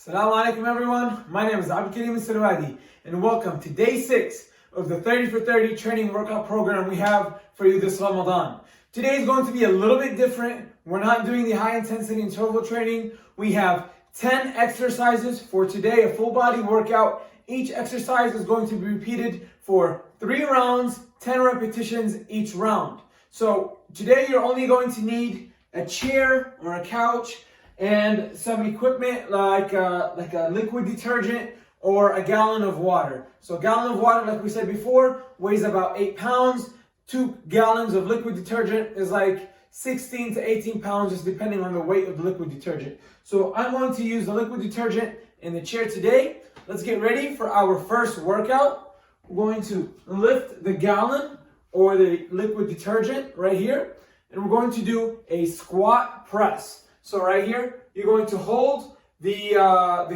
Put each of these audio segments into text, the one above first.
Assalamu alaikum everyone, my name is ABDUL-KAREEM Al-SELWADY and welcome to day 6 of the 30 for 30 training workout program we have for you this Ramadan. Today is going to be a little bit different. We're not doing the high intensity interval training. We have 10 exercises for today, a full body workout. Each exercise is going to be repeated for 3 rounds, 10 repetitions each round. So today you're only going to need a chair or a couch and some equipment like a liquid detergent or a gallon of water. So a gallon of water, like we said before, weighs about 8 pounds. 2 gallons of liquid detergent is like 16 to 18 pounds, just depending on the weight of the liquid detergent. So I'm going to use the liquid detergent in the chair today. Let's get ready for our first workout. We're going to lift the gallon or the liquid detergent right here, and we're going to do a squat press. So right here, you're going to hold the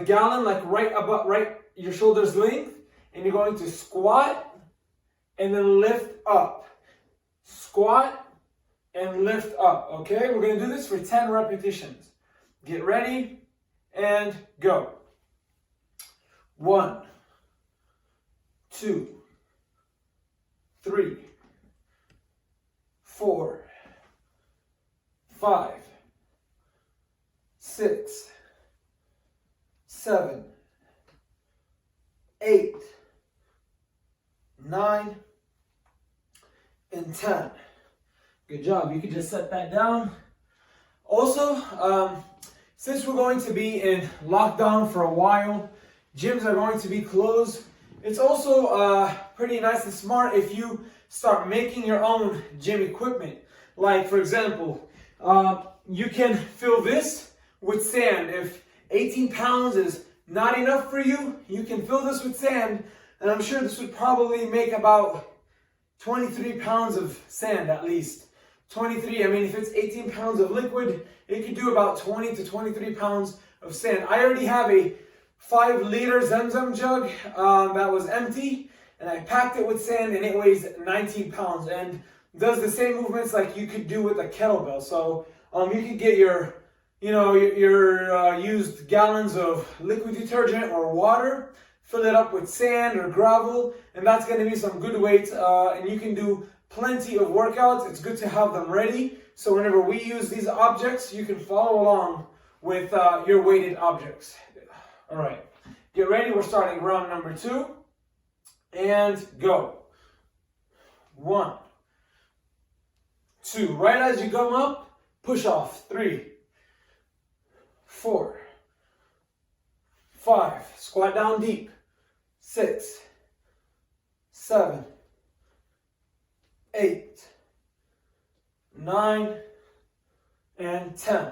gallon like right your shoulder's length, and you're going to squat and then lift up. Squat and lift up, okay? We're going to do this for 10 repetitions. Get ready and go. 1, 2, 3, 4, 5, 6, 7, 8, 9, and 10. Good job. You can just set that down. Also, since we're going to be in lockdown for a while, gyms are going to be closed. It's also pretty nice and smart if you start making your own gym equipment. Like, for example, you can fill this with sand. If 18 pounds is not enough for you, you can fill this with sand, and I'm sure this would probably make about 23 pounds of sand at least. 23, I mean, if it's 18 pounds of liquid, it could do about 20 to 23 pounds of sand. I already have a 5-liter Zamzam jug that was empty, and I packed it with sand, and it weighs 19 pounds and does the same movements like you could do with a kettlebell. So you could get your used gallons of liquid detergent or water, fill it up with sand or gravel, and that's going to be some good weight, and you can do plenty of workouts. It's good to have them ready, so whenever we use these objects, you can follow along with your weighted objects. All right, get ready. We're starting round number 2, and go. 1, 2. Right as you come up, push off. 3, 4, 5. Squat down deep. 6, 7, 8, 9, and 10.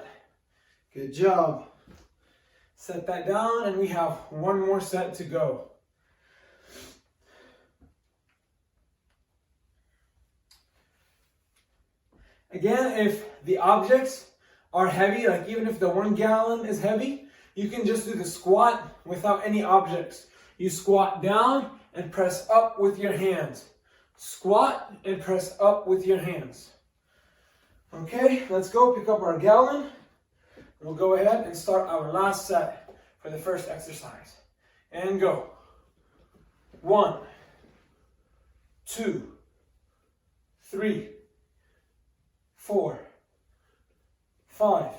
Good job. Set that down, and we have one more set to go. Again, if the objects are heavy, like even if the 1 gallon is heavy, you can just do the squat without any objects. You squat down and press up with your hands. Squat and press up with your hands. Okay, let's go pick up our gallon. We'll go ahead and start our last set for the first exercise. And go. 1, 2, 3, 4, 5,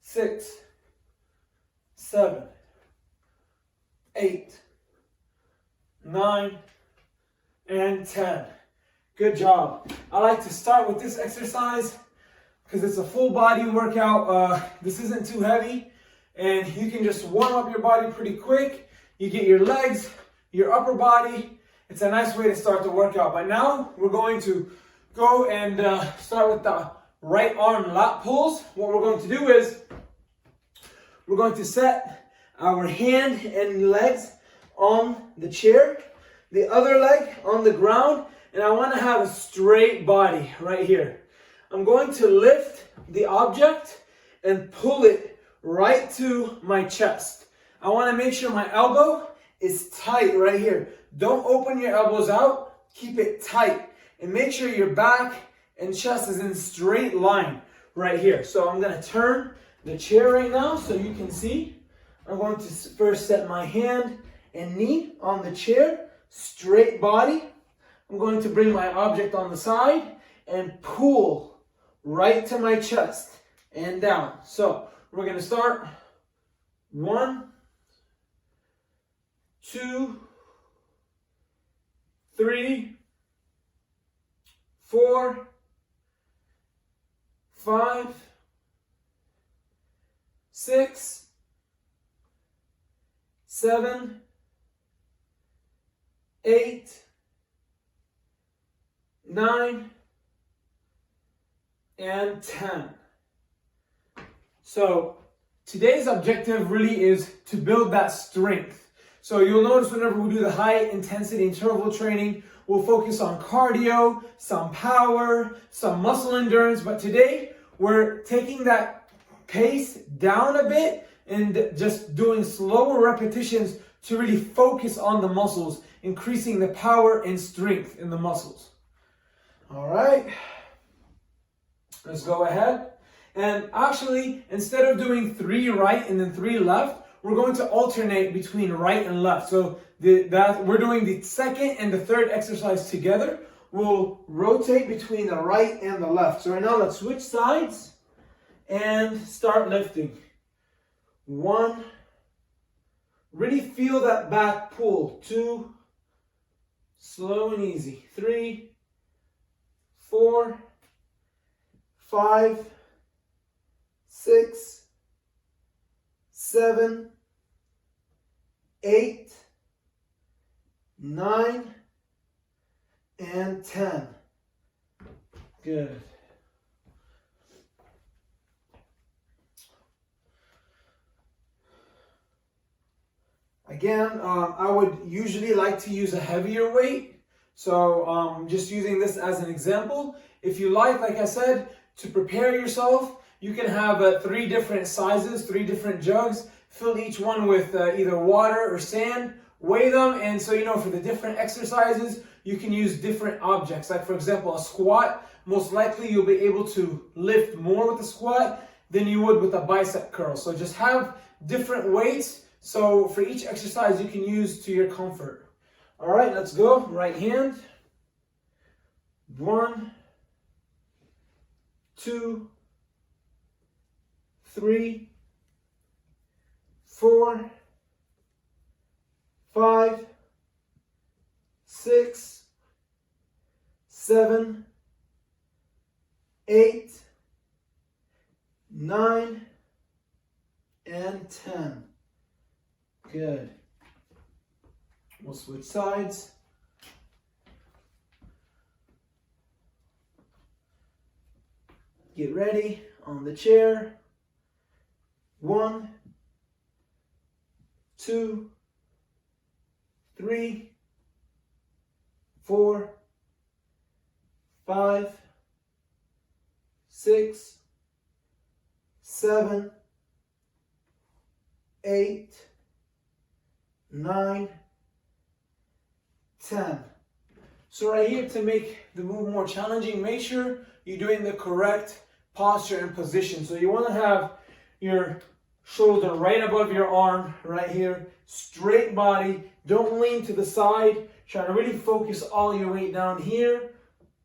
6, 7, 8, 9, and 10. Good job. I like to start with this exercise because it's a full body workout. This isn't too heavy, and you can just warm up your body pretty quick. You get your legs, your upper body. It's a nice way to start the workout. But now we're going to go and start with the right arm lat pulls. What we're going to do is we're going to set our hand and legs on the chair, the other leg on the ground, and I want to have a straight body right here. I'm going to lift the object and pull it right to my chest. I want to make sure my elbow is tight right here. Don't open your elbows out, keep it tight, and make sure your back and chest is in straight line right here. So I'm going to turn the chair right now so you can see. I'm going to first set my hand and knee on the chair, straight body. I'm going to bring my object on the side and pull right to my chest and down. So we're going to start 1, 2, 3, 4, 5, 6, 7, 8, 9, and 10. So today's objective really is to build that strength. So you'll notice whenever we do the high intensity interval training, we'll focus on cardio, some power, some muscle endurance, but today we're taking that pace down a bit and just doing slower repetitions to really focus on the muscles, increasing the power and strength in the muscles. All right, let's go ahead. And actually, instead of doing 3 right and then 3 left, we're going to alternate between right and left. So we're doing the second and the third exercise together. We'll rotate between the right and the left. So right now, let's switch sides and start lifting. 1, really feel that back pull. 2, slow and easy. 3, 4, 5, 6, 7, 8, 9, and 10. Good. Again, I would usually like to use a heavier weight. So just using this as an example. If you like I said, to prepare yourself, you can have 3 different sizes, 3 different jugs. Fill each one with either water or sand. Weigh them, and so for the different exercises, you can use different objects. Like for example, a squat, most likely you'll be able to lift more with a squat than you would with a bicep curl. So just have different weights. So for each exercise, you can use to your comfort. All right, let's go. Right hand. 1, 2, 3, 4, 5, 6, 7, 8, 9, and 10. Good. We'll switch sides. Get ready on the chair. 1, 2, 3, 4, 5, 6, 7, 8, 9, 10. So right here, to make the move more challenging, make sure you're doing the correct posture and position. So you want to have your shoulder right above your arm, right here, straight body. Don't lean to the side. Try to really focus all your weight down here.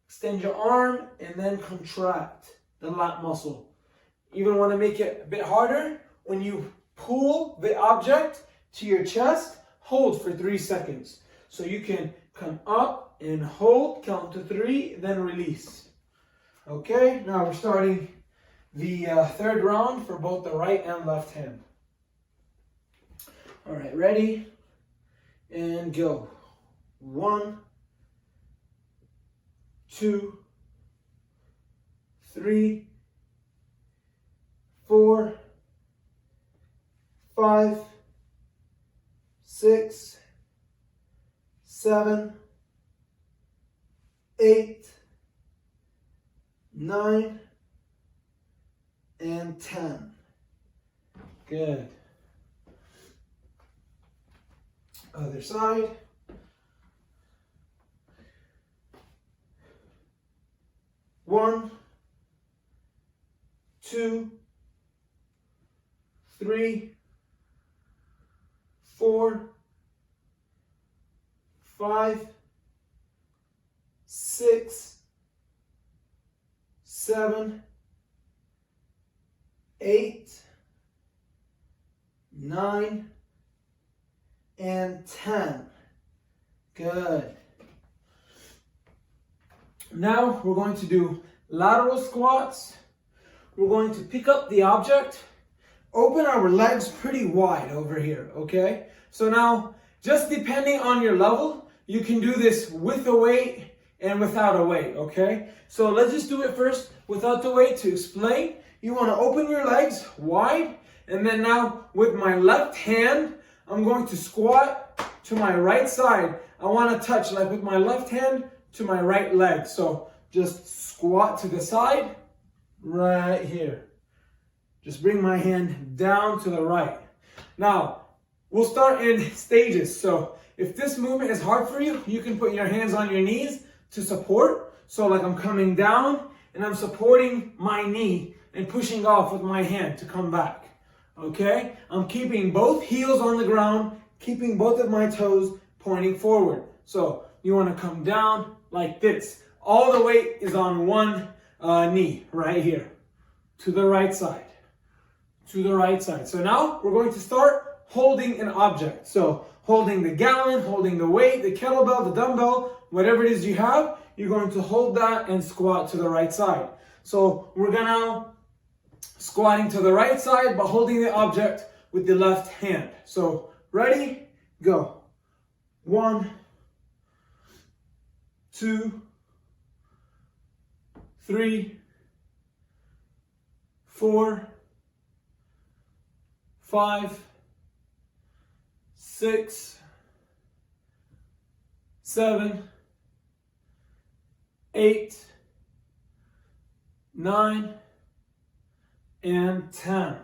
Extend your arm and then contract the lat muscle. Even want to make it a bit harder, when you pull the object to your chest, hold for 3 seconds. So you can come up and hold, count to 3, then release. Okay, now we're starting the third round for both the right and left hand. All right, ready? And go. 1, 2, 3, 4, 5, 6, 7, 8, 9, and 10. Good. Other side. 1, 2, 3, 4, 5, 6, 7, 8, 9, and 10. Good. Now we're going to do lateral squats. We're going to pick up the object, open our legs pretty wide over here, okay? So now, just depending on your level, you can do this with a weight and without a weight, okay? So let's just do it first without the weight to explain. You want to open your legs wide, and then now with my left hand, I'm going to squat to my right side. I want to touch like with my left hand to my right leg. So just squat to the side, right here. Just bring my hand down to the right. Now, we'll start in stages. So if this movement is hard for you, you can put your hands on your knees to support. So like I'm coming down and I'm supporting my knee and pushing off with my hand to come back. Okay? I'm keeping both heels on the ground, keeping both of my toes pointing forward. So you want to come down like this. All the weight is on one knee right here. To the right side. To the right side. So now we're going to start holding an object. So holding the gallon, holding the weight, the kettlebell, the dumbbell, whatever it is you have, you're going to hold that and squat to the right side. So we're gonna squatting to the right side, but holding the object with the left hand. So ready, go. 1, 2, 3, 4, 5, 6, 7, 8, 9, and 10.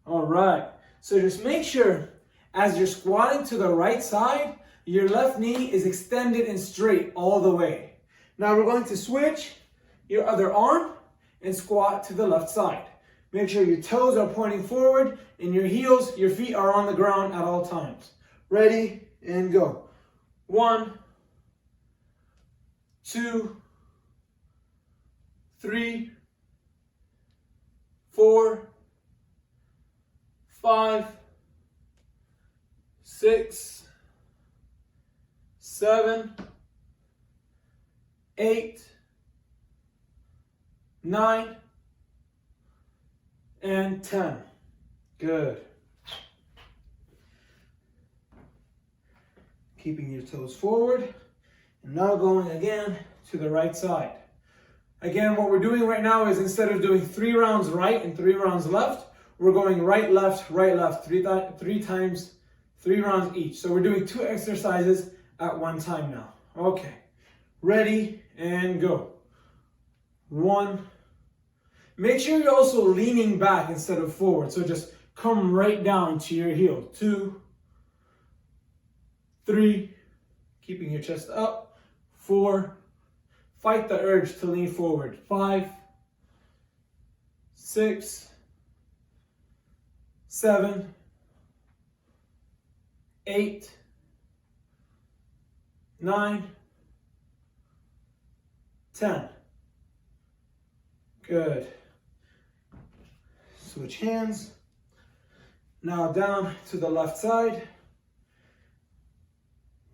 All right. So just make sure as you're squatting to the right side, your left knee is extended and straight all the way. Now we're going to switch your other arm and squat to the left side. Make sure your toes are pointing forward and your heels, your feet are on the ground at all times. Ready and go. 1, 2, 3, 4, 5, 6, 7, 8, 9, and 10. Good. Keeping your toes forward. And now going again to the right side. Again, what we're doing right now is instead of doing 3 rounds right and 3 rounds left, we're going right, left, three times, 3 rounds each. So we're doing 2 exercises at one time now. Okay, ready and go. 1. Make sure you're also leaning back instead of forward. So just come right down to your heel. 2, 3, keeping your chest up. 4, fight the urge to lean forward. 5, 6, 7, 8, 9, 10. Good. Switch hands. Now down to the left side.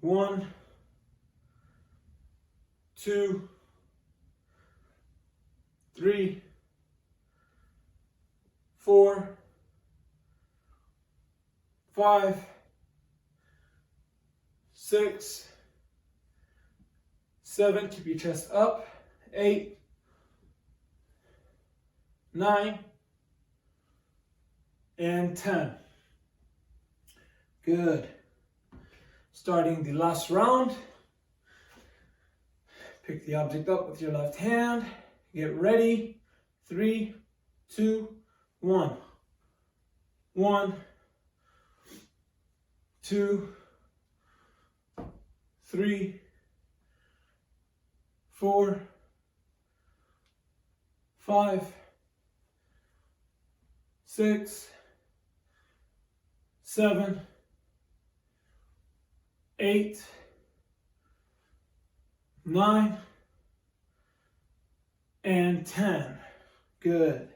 1, 2, 3, 4, 5, 6, 7, keep your chest up. 8, 9, and 10. Good. Starting the last round. Pick the object up with your left hand. Get ready. 3, 2, 1. 1, 2, 3, 4, 5, 6, 7, 8, 9, and 10. Good.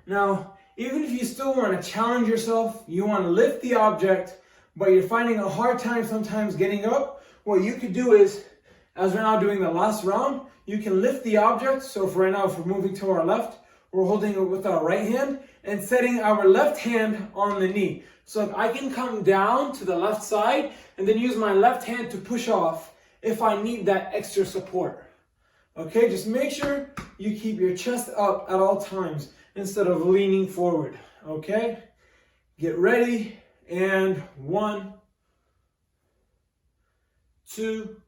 Now, even if you still want to challenge yourself, you want to lift the object, but you're finding a hard time sometimes getting up, what you could do is, as we're now doing the last round, you can lift the object. So for right now, if we're moving to our left, we're holding it with our right hand and setting our left hand on the knee. So if I can come down to the left side and then use my left hand to push off if I need that extra support. Okay, just make sure you keep your chest up at all times instead of leaning forward. Okay, get ready, and 1, 2,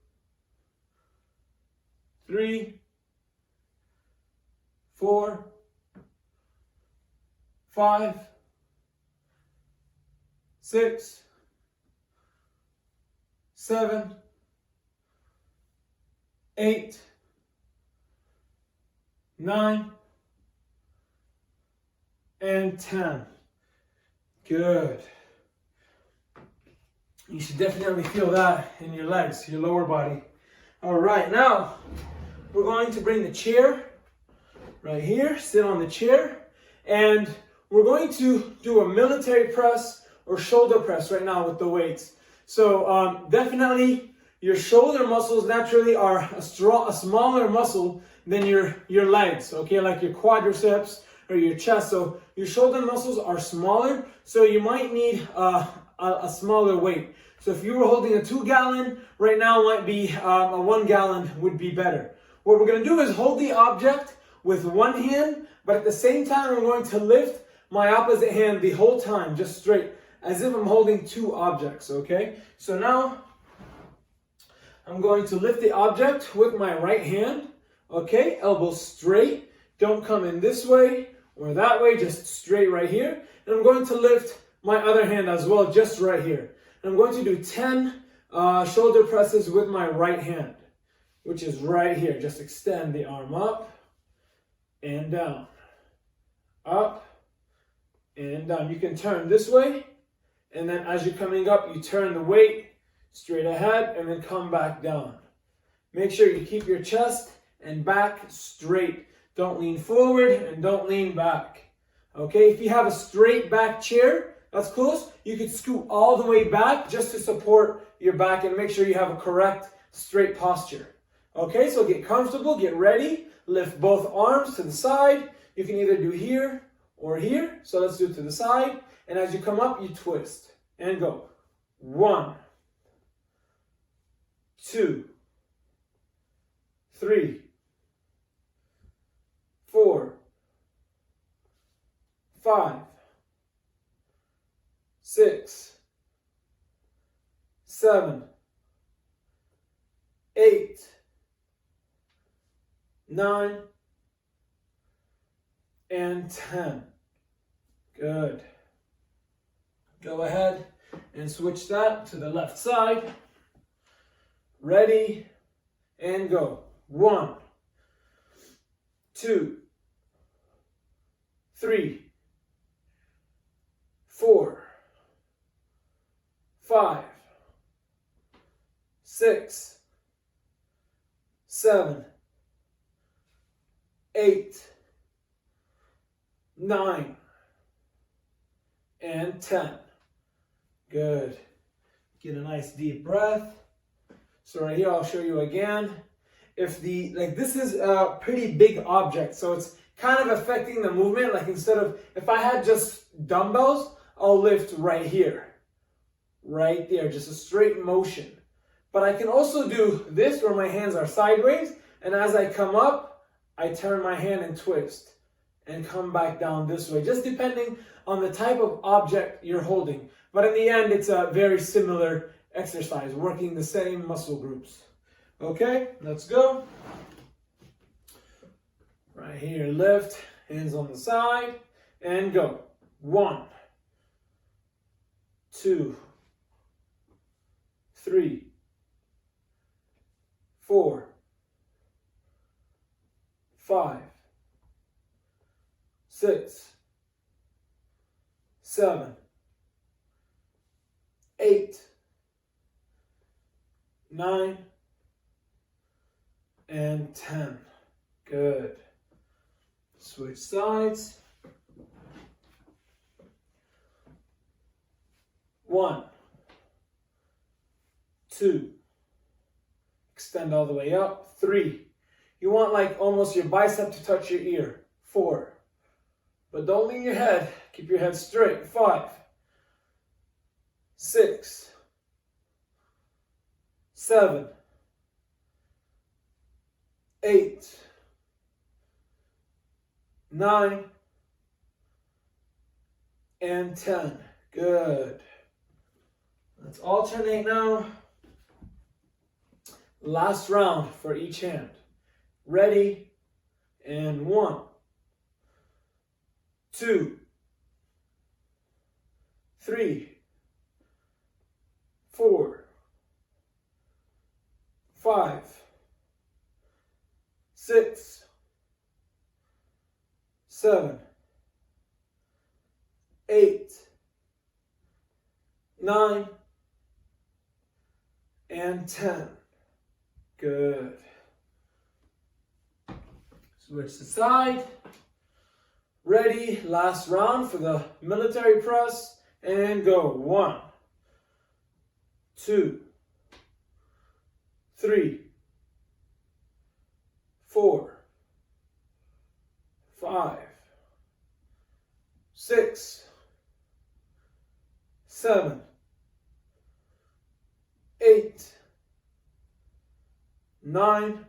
3, 4, 5, 6, 7, 8, 9, and 10. Good. You should definitely feel that in your legs, your lower body. All right, now we're going to bring the chair right here, sit on the chair, and we're going to do a military press or shoulder press right now with the weights. So definitely your shoulder muscles naturally are a smaller muscle than your legs, okay, like your quadriceps or your chest. So your shoulder muscles are smaller, so you might need a smaller weight. So if you were holding a 2-gallon, right now might be a 1-gallon would be better. What we're going to do is hold the object with one hand, but at the same time I'm going to lift my opposite hand the whole time, just straight, as if I'm holding 2 objects, okay? So now I'm going to lift the object with my right hand, okay? Elbows straight, don't come in this way or that way, just straight right here. And I'm going to lift my other hand as well, just right here. And I'm going to do 10 shoulder presses with my right hand, which is right here. Just extend the arm up and down, up and down. You can turn this way, and then as you're coming up, you turn the weight straight ahead and then come back down. Make sure you keep your chest and back straight. Don't lean forward and don't lean back. Okay, if you have a straight back chair, that's close. You could scoot all the way back just to support your back and make sure you have a correct straight posture. Okay, so get comfortable, get ready. Lift both arms to the side. You can either do here or here. So let's do it to the side. And as you come up, you twist and go. 1, 2, 3, 4, 5, 6, 7, 8, 9, and 10. Good. Go ahead and switch that to the left side. Ready, and go. 1, 2, 3, 4, 5, 6, 7, 8, 9, and 10. Good. Get a nice deep breath. So right here, I'll show you again. If this is a pretty big object, so it's kind of affecting the movement. Like instead of, if I had just dumbbells, I'll lift right here, right there, just a straight motion. But I can also do this where my hands are sideways, and as I come up, I turn my hand and twist and come back down this way, just depending on the type of object you're holding. But in the end, it's a very similar exercise, working the same muscle groups. Okay, let's go. Right here, lift, hands on the side, and go. 1, 2, 3, 4, 5, 6, 7, 8, 9, and 10. Good. Switch sides. 1, 2. Extend all the way up. 3. You want like almost your bicep to touch your ear. 4. But don't lean your head. Keep your head straight. 5, 6, 7, 8, 9, and 10. Good. Let's alternate now. Last round for each hand. Ready? And 1, 2, 3, 4, 5, 6, 7, 8, 9, and 10. Good. Switch to side. Ready, last round for the military press, and go. 1, 2, 3, 4, 5, 6, 7, 8, 9,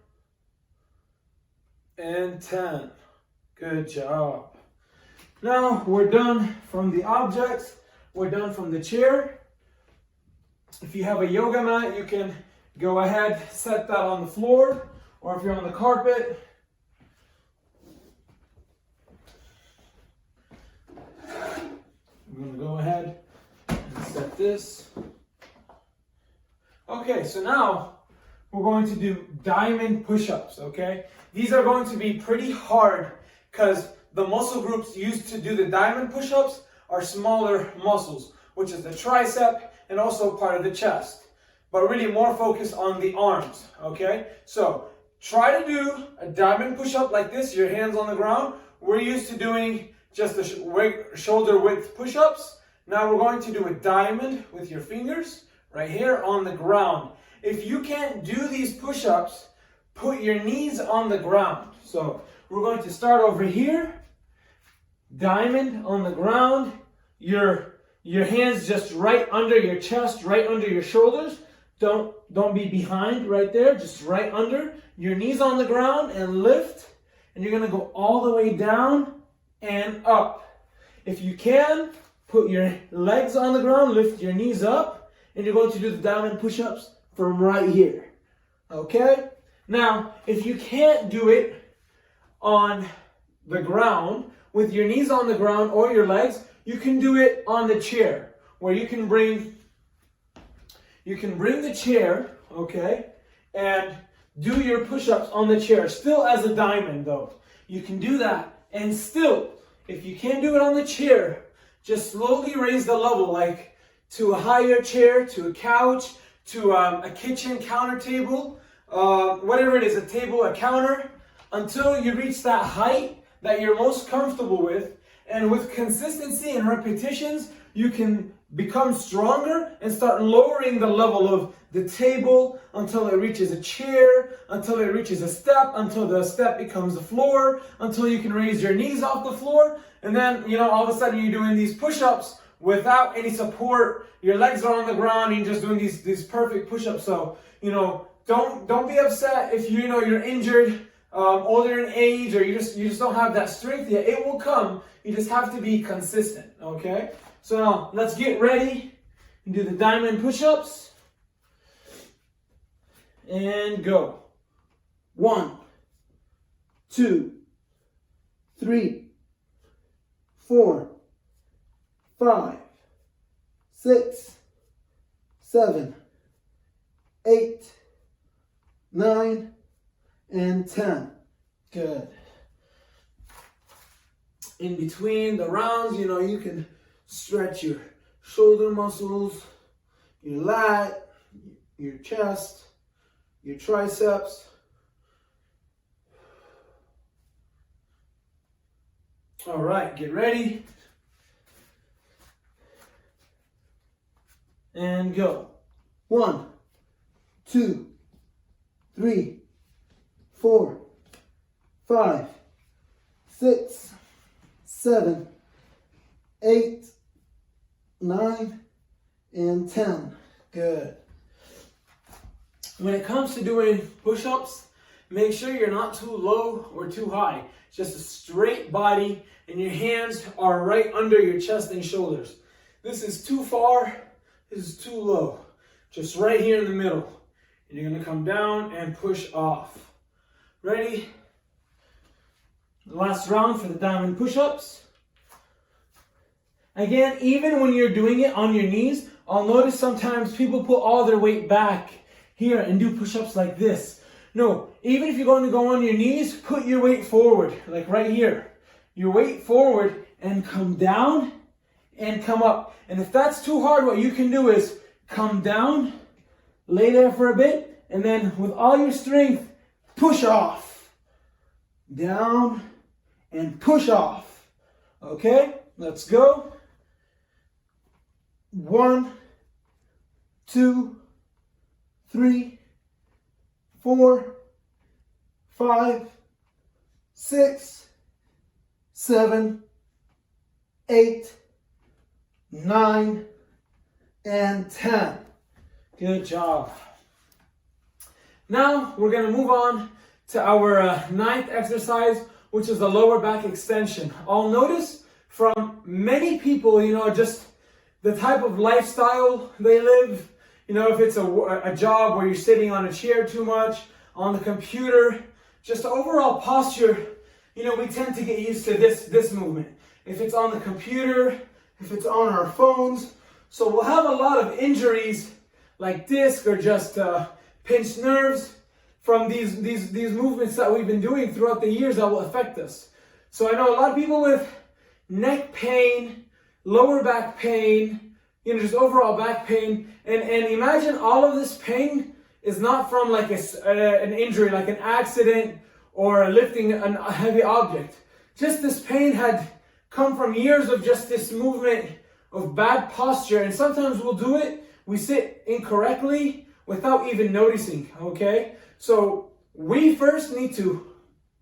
and 10. Good job. Now we're done from the objects. We're done from the chair. If you have a yoga mat, you can go ahead, set that on the floor, or if you're on the carpet, I'm going to go ahead and set this. Okay, so now we're going to do diamond push-ups, okay? These are going to be pretty hard because the muscle groups used to do the diamond push-ups are smaller muscles, which is the tricep and also part of the chest, but really more focused on the arms, okay? So try to do a diamond push-up like this, your hands on the ground. We're used to doing just the shoulder width push-ups. Now we're going to do a diamond with your fingers right here on the ground. If you can't do these push-ups, put your knees on the ground. So we're going to start over here. Diamond on the ground. Your hands just right under your chest, right under your shoulders. Don't be behind right there, just right under. Your knees on the ground and lift. And you're going to go all the way down and up. If you can, put your legs on the ground, lift your knees up, and you're going to do the diamond push-ups from right here. Okay? Now, if you can't do it on the ground, with your knees on the ground or your legs, you can do it on the chair, where you can bring the chair, okay, and do your push-ups on the chair, still as a diamond though. You can do that, and still, if you can't do it on the chair, just slowly raise the level, like to a higher chair, to a couch, to a kitchen counter table, whatever it is, a table, a counter, until you reach that height that you're most comfortable with. And with consistency and repetitions, you can become stronger and start lowering the level of the table until it reaches a chair, until it reaches a step, until the step becomes the floor, until you can raise your knees off the floor. And then, all of a sudden you're doing these push-ups without any support. Your legs are on the ground and you're just doing these perfect push-ups. So, don't be upset if you're injured, older in age, or you just don't have that strength yet. It will come. You just have to be consistent, okay? So now let's get ready and do the diamond push-ups. And go. 1, 2, 3, 4, 5, 6, 7, 8, 9, and 10. Good. In between the rounds, you can stretch your shoulder muscles, your lat, your chest, your triceps. All right, get ready. And go. 1, 2, 3, 4, 5, 6, 7, 8, 9, and 10. Good. When it comes to doing push-ups, make sure you're not too low or too high. Just a straight body, and your hands are right under your chest and shoulders. This is too far, this is too low. Just right here in the middle. And you're gonna come down and push off. Ready? Last round for the diamond push-ups. Again, even when you're doing it on your knees, I'll notice sometimes people put all their weight back here and do push-ups like this. No, even if you're going to go on your knees, put your weight forward, like right here. Your weight forward and come down and come up. And if that's too hard, what you can do is come down, lay there for a bit, and then with all your strength, push off. Down and push off. Okay, let's go. 1, 2, 3, 4, 5, 6, 7, 8, 9, and 10. Good job. Now we're going to move on to our ninth exercise, which is the lower back extension. I'll notice from many people, just the type of lifestyle they live. If it's a job where you're sitting on a chair too much, on the computer, just overall posture, we tend to get used to this movement. If it's on the computer, if it's on our phones. So we'll have a lot of injuries like disc or just pinched nerves from these movements that we've been doing throughout the years that will affect us. So I know a lot of people with neck pain, lower back pain, just overall back pain. And imagine all of this pain is not from like an injury, like an accident or lifting a heavy object. Just this pain had come from years of just this movement of bad posture. And sometimes we'll do it, we sit incorrectly without even noticing, okay? So we first need to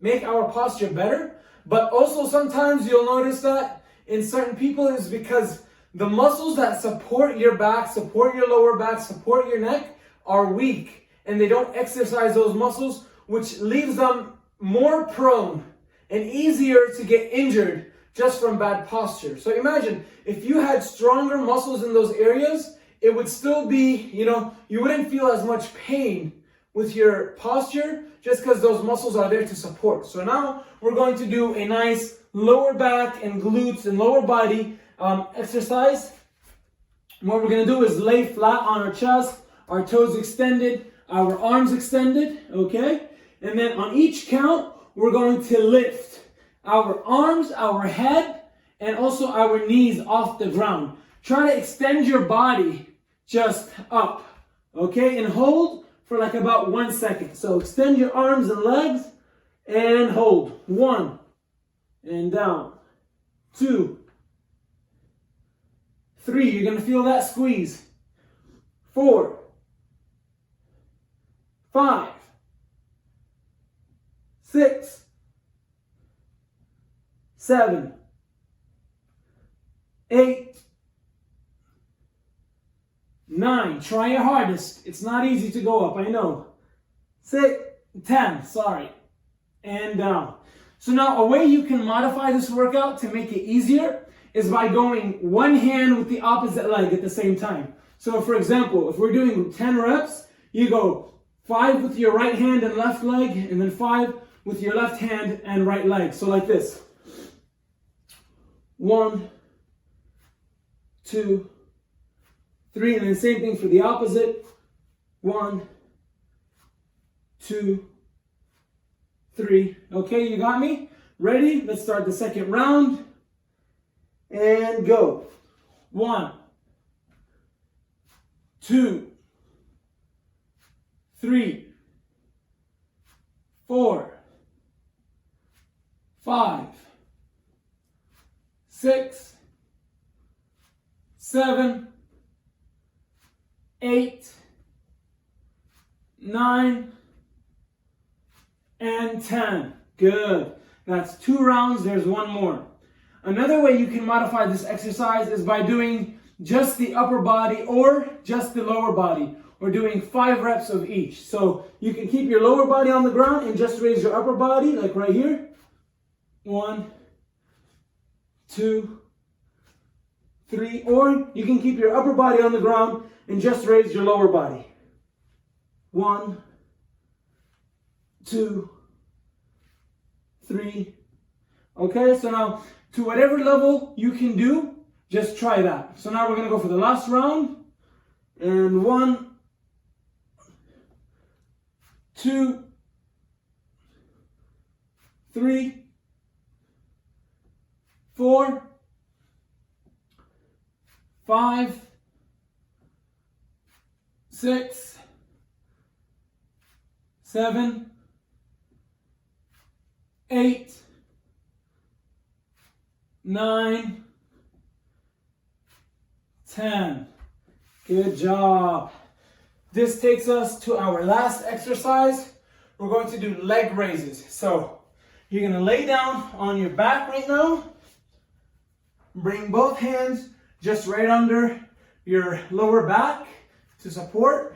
make our posture better, but also sometimes you'll notice that in certain people is because the muscles that support your back, support your lower back, support your neck are weak, and they don't exercise those muscles, which leaves them more prone and easier to get injured just from bad posture. So imagine if you had stronger muscles in those areas, it would still be, you wouldn't feel as much pain with your posture just because those muscles are there to support. So now we're going to do a nice lower back and glutes and lower body exercise. And what we're going to do is lay flat on our chest, our toes extended, our arms extended, okay? And then on each count, we're going to lift our arms, our head, and also our knees off the ground. Try to extend your body just up, okay? And hold for like about 1 second. So extend your arms and legs and hold. 1 and down. 2, 3, you're gonna feel that squeeze. 4, 5, 6, 7, 8, 9. Try your hardest. It's not easy to go up, I know. 10, sorry. And down. So now a way you can modify this workout to make it easier is by going one hand with the opposite leg at the same time. So for example, if we're doing 10 reps, you go 5 with your right hand and left leg, and then 5 with your left hand and right leg. So like this. 1, 2, 3, and then same thing for the opposite. 1, 2, 3. Okay, you got me? Ready? Let's start the second round. And go. 1, 2, 3, 4, 5, 6, 7, 8, 9, and 10. Good. That's 2 rounds. There's one more. Another way you can modify this exercise is by doing just the upper body or just the lower body, or doing 5 reps of each. So you can keep your lower body on the ground and just raise your upper body, like right here. 1, 2, 3, or you can keep your upper body on the ground and just raise your lower body. 1, 2, 3. Okay, so now to whatever level you can do, just try that. So now we're going to go for the last round. And 1, 2, 3, 4, 5, 6, 7, 8, 9, 10. Good job. This takes us to our last exercise. We're going to do leg raises. So you're going to lay down on your back right now. Bring both hands just right under your lower back to support.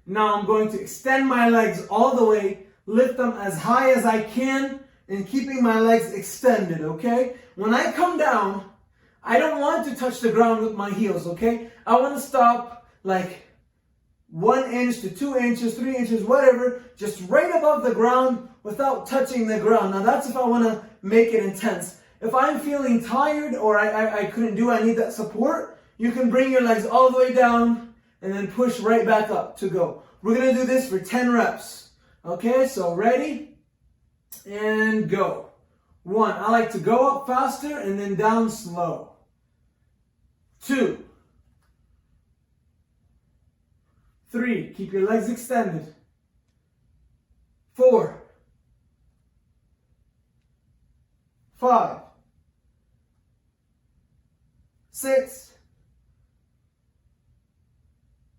Now I'm going to extend my legs all the way, lift them as high as I can, and keeping my legs extended, okay? When I come down, I don't want to touch the ground with my heels, okay? I want to stop like 1 inch to 2 inches, 3 inches, whatever, just right above the ground without touching the ground. Now that's if I want to make it intense. If I'm feeling tired or I couldn't do, I need that support, you can bring your legs all the way down and then push right back up to go. We're going to do this for 10 reps. Okay, so ready and go. 1, I like to go up faster and then down slow. 2, 3, keep your legs extended. 4, 5, 6,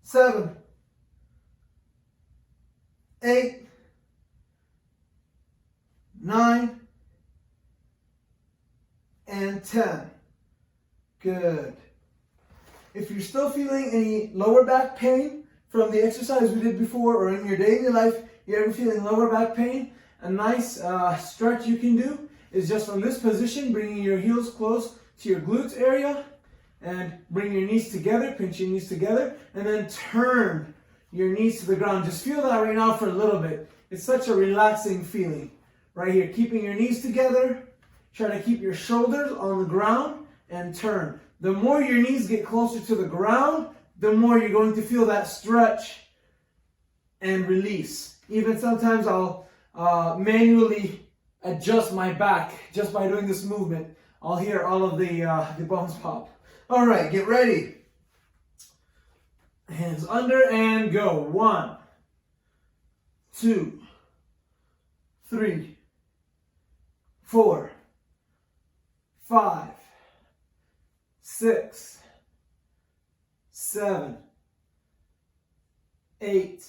7, 8, 9, and 10. Good. If you're still feeling any lower back pain from the exercise we did before, or in your daily life, you're ever feeling lower back pain, a nice stretch you can do is just from this position, bringing your heels close to your glutes area, and bring your knees together, pinch your knees together, and then turn your knees to the ground. Just feel that right now for a little bit. It's such a relaxing feeling. Right here, keeping your knees together, try to keep your shoulders on the ground, and turn. The more your knees get closer to the ground, the more you're going to feel that stretch and release. Even sometimes I'll manually adjust my back just by doing this movement. I'll hear all of the bones pop. All right, get ready. Hands under and go. 1, 2, 3, 4, 5, 6, 7, 8,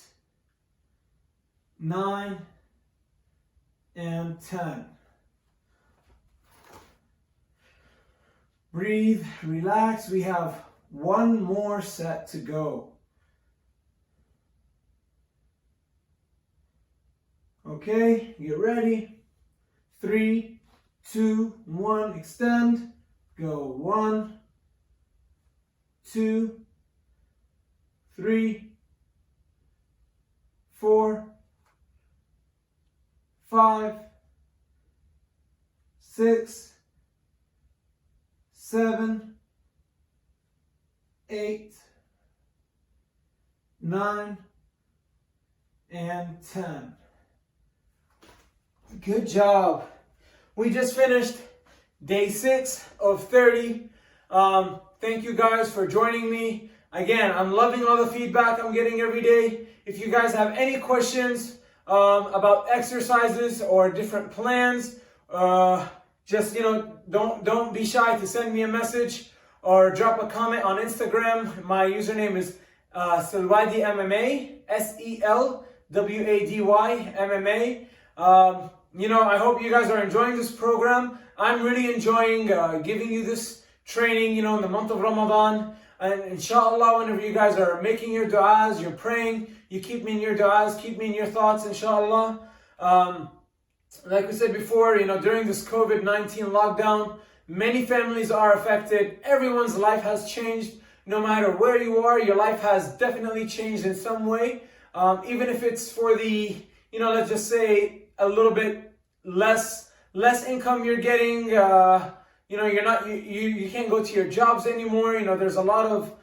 9, and 10. Breathe, relax. We have one more set to go. Okay, get ready. 3, 2, 1, extend. Go. 1, 2, 3, 4, 5, 6, 7, 8, 9, and 10. Good job. We just finished day 6 of 30. Thank you guys for joining me. Again, I'm loving all the feedback I'm getting every day. If you guys have any questions, about exercises or different plans, just don't be shy to send me a message or drop a comment on Instagram. My username is Selwady MMA, SELWADY MMA. I hope you guys are enjoying this program. I'm really enjoying giving you this training, in the month of Ramadan. And inshallah, whenever you guys are making your du'as, you're praying, you keep me in your du'as, keep me in your thoughts, inshallah. Like we said before, during this COVID-19 lockdown, many families are affected. Everyone's life has changed. No matter where you are, your life has definitely changed in some way. Even if it's for the, let's just say a little bit less income you're getting. You can't go to your jobs anymore. There's a lot of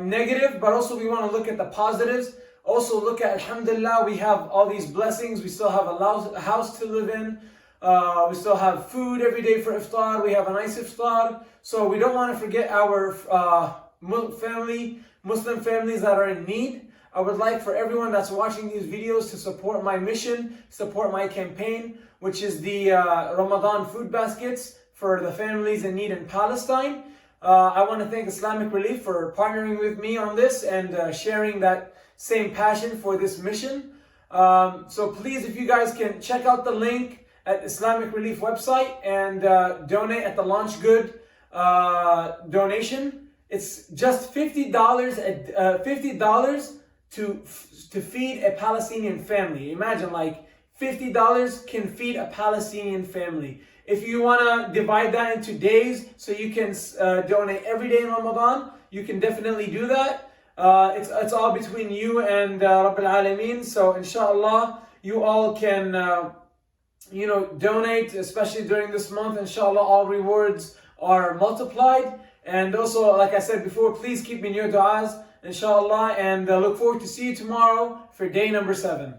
negative, but also we want to look at the positives. Also look at, alhamdulillah, we have all these blessings. We still have a house to live in. We still have food every day for iftar. We have a nice iftar. So we don't want to forget our Muslim families that are in need. I would like for everyone that's watching these videos to support my mission, support my campaign, which is the Ramadan food baskets for the families in need in Palestine. I want to thank Islamic Relief for partnering with me on this and sharing that same passion for this mission. So please, if you guys can check out the link at Islamic Relief website and donate at the Launch Good donation. It's just $50 to feed a Palestinian family. Imagine, like, $50 can feed a Palestinian family. If you want to divide that into days so you can donate every day in Ramadan, you can definitely do that. It's all between you and Rabbil Alameen. So inshallah, you all can donate, especially during this month. Inshallah, all rewards are multiplied. And also, like I said before, please keep me in your du'as, inshallah, and look forward to see you tomorrow for day number 7.